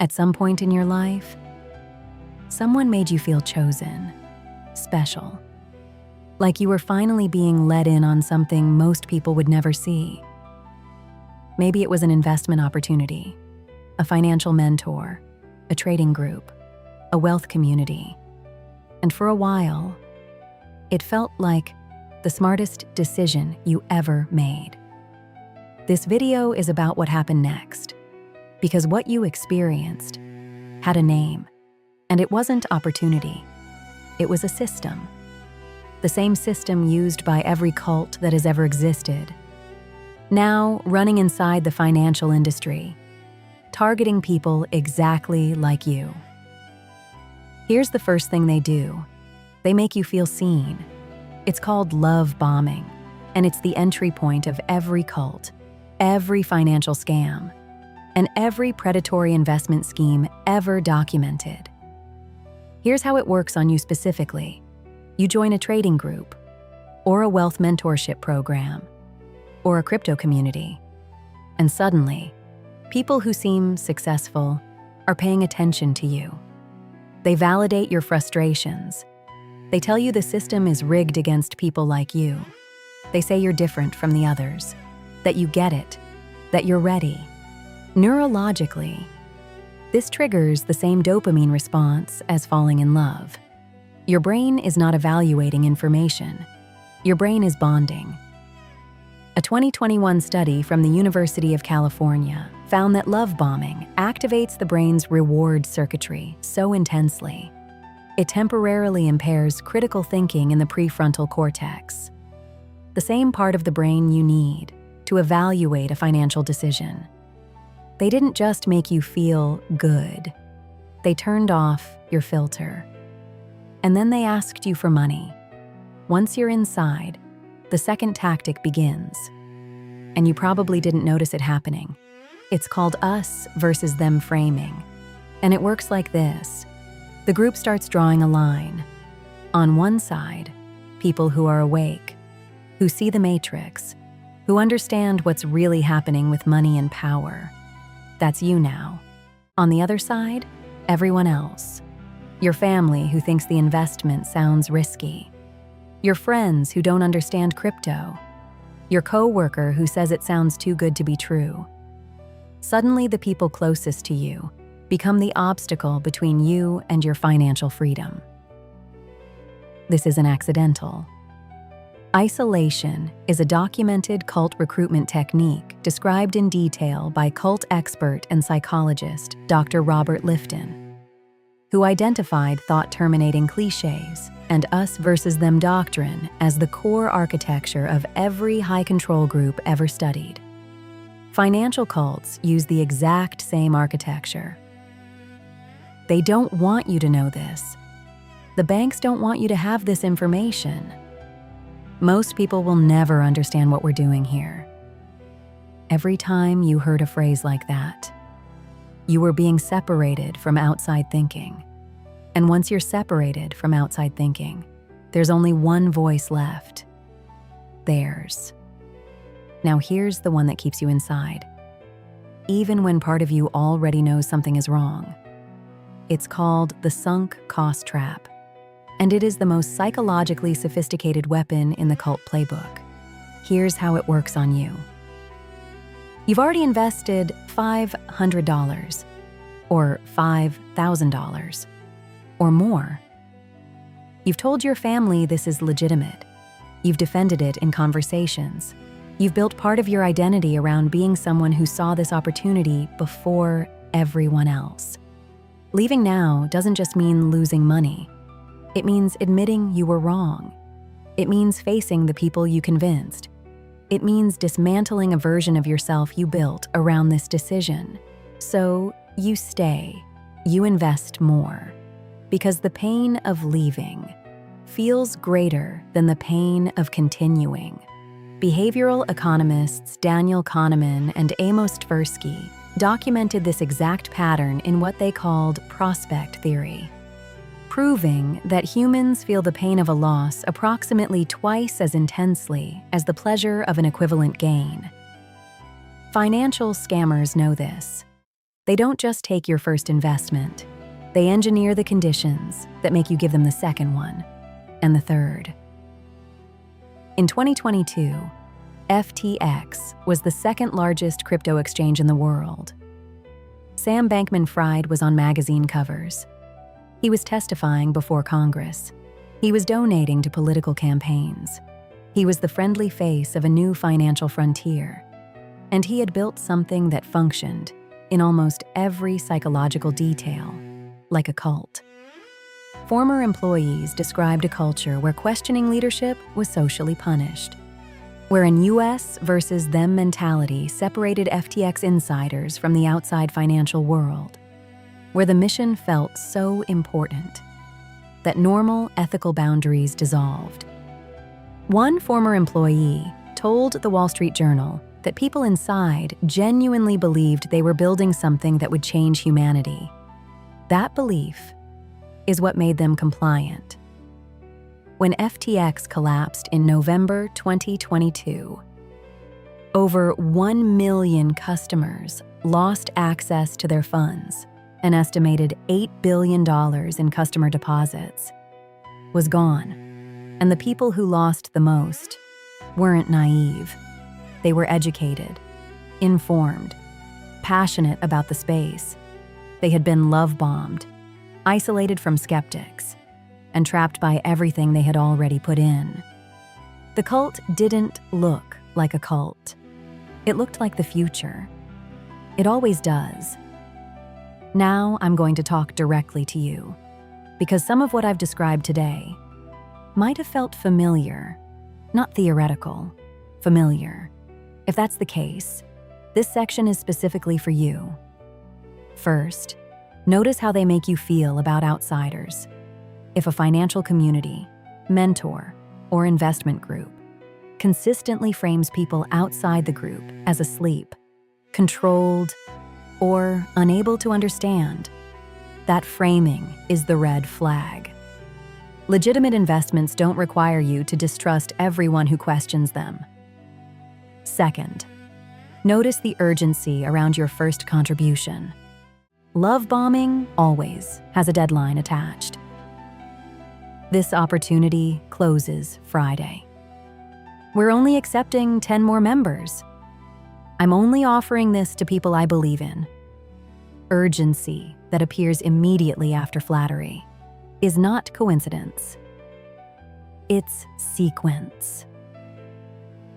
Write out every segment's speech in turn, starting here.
At some point in your life, someone made you feel chosen, special, like you were finally being let in on something most people would never see. Maybe it was an investment opportunity, a financial mentor, a trading group, a wealth community. And for a while, it felt like the smartest decision you ever made. This video is about what happened next, because what you experienced had a name, and it wasn't opportunity. It was a system. The same system used by every cult that has ever existed. Now running inside the financial industry, targeting people exactly like you. Here's the first thing they do. They make you feel seen. It's called love bombing, and it's the entry point of every cult, every financial scam, and every predatory investment scheme ever documented. Here's how it works on you specifically. You join a trading group, or a wealth mentorship program, or a crypto community, and suddenly, people who seem successful are paying attention to you. They validate your frustrations. They tell you the system is rigged against people like you. They say you're different from the others, that you get it, that you're ready. Neurologically, this triggers the same dopamine response as falling in love. Your brain is not evaluating information. Your brain is bonding. A 2021 study from the University of California found that love bombing activates the brain's reward circuitry so intensely. It temporarily impairs critical thinking in the prefrontal cortex, the same part of the brain you need to evaluate a financial decision. They didn't just make you feel good. They turned off your filter. And then they asked you for money. Once you're inside, the second tactic begins. And you probably didn't notice it happening. It's called us versus them framing. And it works like this. The group starts drawing a line. On one side, people who are awake, who see the matrix, who understand what's really happening with money and power. That's you now. On the other side, everyone else. Your family who thinks the investment sounds risky. Your friends who don't understand crypto. Your coworker who says it sounds too good to be true. Suddenly, the people closest to you become the obstacle between you and your financial freedom. This isn't accidental. Isolation is a documented cult recruitment technique described in detail by cult expert and psychologist Dr. Robert Lifton, who identified thought-terminating cliches and us versus them doctrine as the core architecture of every high-control group ever studied. Financial cults use the exact same architecture. They don't want you to know this. The banks don't want you to have this information. Most people will never understand what we're doing here. Every time you heard a phrase like that, you were being separated from outside thinking. And once you're separated from outside thinking, there's only one voice left. Theirs. Now here's the one that keeps you inside. Even when part of you already knows something is wrong. It's called the sunk cost trap. And it is the most psychologically sophisticated weapon in the cult playbook. Here's how it works on you. You've already invested $500 or $5,000 or more. You've told your family this is legitimate. You've defended it in conversations. You've built part of your identity around being someone who saw this opportunity before everyone else. Leaving now doesn't just mean losing money. It means admitting you were wrong. It means facing the people you convinced. It means dismantling a version of yourself you built around this decision. So you stay, you invest more, because the pain of leaving feels greater than the pain of continuing. Behavioral economists Daniel Kahneman and Amos Tversky documented this exact pattern in what they called prospect theory, proving that humans feel the pain of a loss approximately twice as intensely as the pleasure of an equivalent gain. Financial scammers know this. They don't just take your first investment. They engineer the conditions that make you give them the second one and the third. In 2022, FTX was the second largest crypto exchange in the world. Sam Bankman-Fried was on magazine covers. He was testifying before Congress. He was donating to political campaigns. He was the friendly face of a new financial frontier. And he had built something that functioned in almost every psychological detail, like a cult. Former employees described a culture where questioning leadership was socially punished, where an US versus them mentality separated FTX insiders from the outside financial world, where the mission felt so important that normal ethical boundaries dissolved. One former employee told the Wall Street Journal that people inside genuinely believed they were building something that would change humanity. That belief is what made them compliant. When FTX collapsed in November 2022, over 1 million customers lost access to their funds. An estimated $8 billion in customer deposits was gone. And the people who lost the most weren't naive. They were educated, informed, passionate about the space. They had been love-bombed, isolated from skeptics, and trapped by everything they had already put in. The cult didn't look like a cult. It looked like the future. It always does. Now I'm going to talk directly to you, because some of what I've described today might have felt familiar, not theoretical, familiar. If that's the case, this section is specifically for you. First, notice how they make you feel about outsiders. If a financial community, mentor, or investment group consistently frames people outside the group as asleep, controlled, or unable to understand, that framing is the red flag. Legitimate investments don't require you to distrust everyone who questions them. Second, notice the urgency around your first contribution. Love bombing always has a deadline attached. This opportunity closes Friday. We're only accepting 10 more members. I'm only offering this to people I believe in. Urgency that appears immediately after flattery is not coincidence. It's sequence.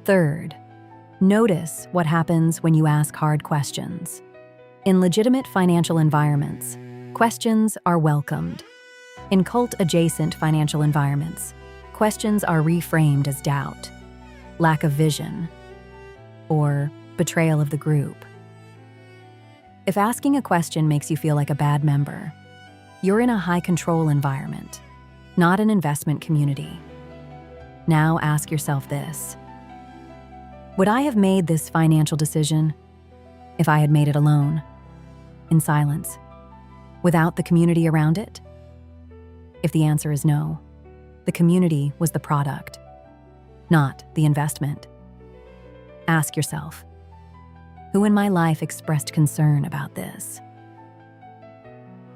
Third, notice what happens when you ask hard questions. In legitimate financial environments, questions are welcomed. In cult-adjacent financial environments, questions are reframed as doubt, lack of vision, or betrayal of the group. If asking a question makes you feel like a bad member, you're in a high-control environment, not an investment community. Now ask yourself this: would I have made this financial decision if I had made it alone, in silence, without the community around it? If the answer is no, the community was the product, not the investment. Ask yourself, who in my life expressed concern about this?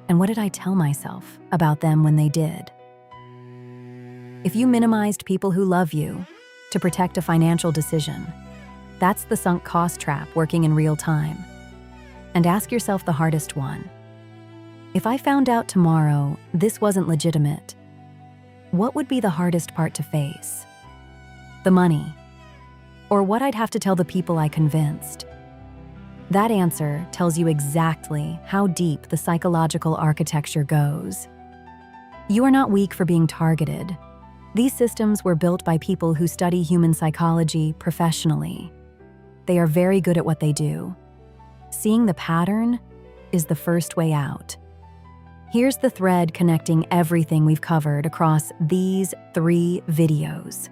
And what did I tell myself about them when they did? If you minimized people who love you to protect a financial decision, that's the sunk cost trap working in real time. And ask yourself the hardest one. If I found out tomorrow this wasn't legitimate, what would be the hardest part to face? The money, or what I'd have to tell the people I convinced? That answer tells you exactly how deep the psychological architecture goes. You are not weak for being targeted. These systems were built by people who study human psychology professionally. They are very good at what they do. Seeing the pattern is the first way out. Here's the thread connecting everything we've covered across these 3 videos.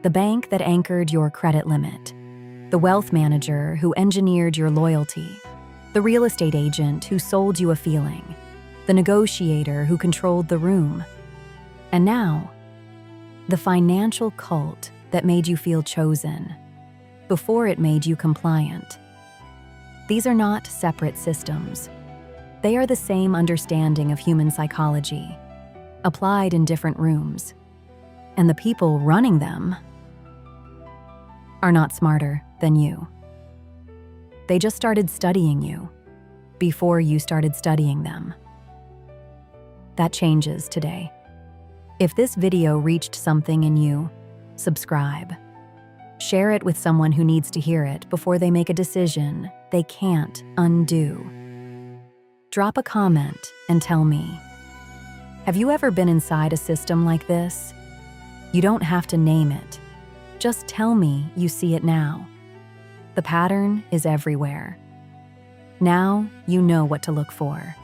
The bank that anchored your credit limit, the wealth manager who engineered your loyalty, the real estate agent who sold you a feeling, the negotiator who controlled the room, and now, the financial cult that made you feel chosen before it made you compliant. These are not separate systems. They are the same understanding of human psychology, applied in different rooms. And the people running them are not smarter than you. They just started studying you before you started studying them. That changes today. If this video reached something in you, subscribe. Share it with someone who needs to hear it before they make a decision they can't undo. Drop a comment and tell me, have you ever been inside a system like this? You don't have to name it. Just tell me you see it now. The pattern is everywhere. Now you know what to look for.